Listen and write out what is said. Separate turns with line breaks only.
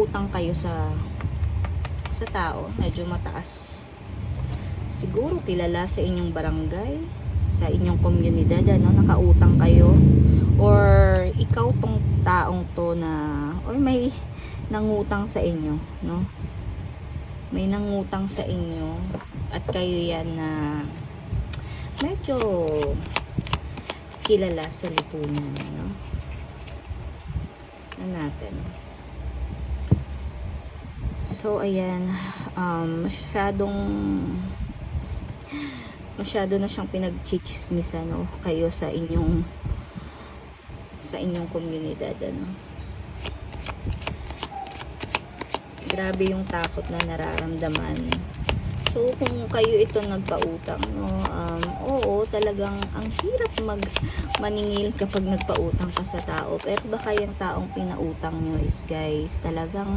utang kayo sa tao, medyo mataas. Siguro kilala sa inyong barangay, sa inyong komunidad, ano, nakautang kayo. Or ikaw tong taong to na, or may nangutang sa inyo, no? May nangutang sa inyo at kayo yan na medyo kilala sa lipunan, no? Ano natin? So, ayan, masyado na siyang pinagchichismisan, no, kayo sa inyong komunidad, ano. Grabe yung takot na nararamdaman. So, kung kayo ito nagpautang, no, oo, talagang ang hirap maningil kapag nagpautang ka sa tao. Pero baka yung taong pinautang nyo is, guys, talagang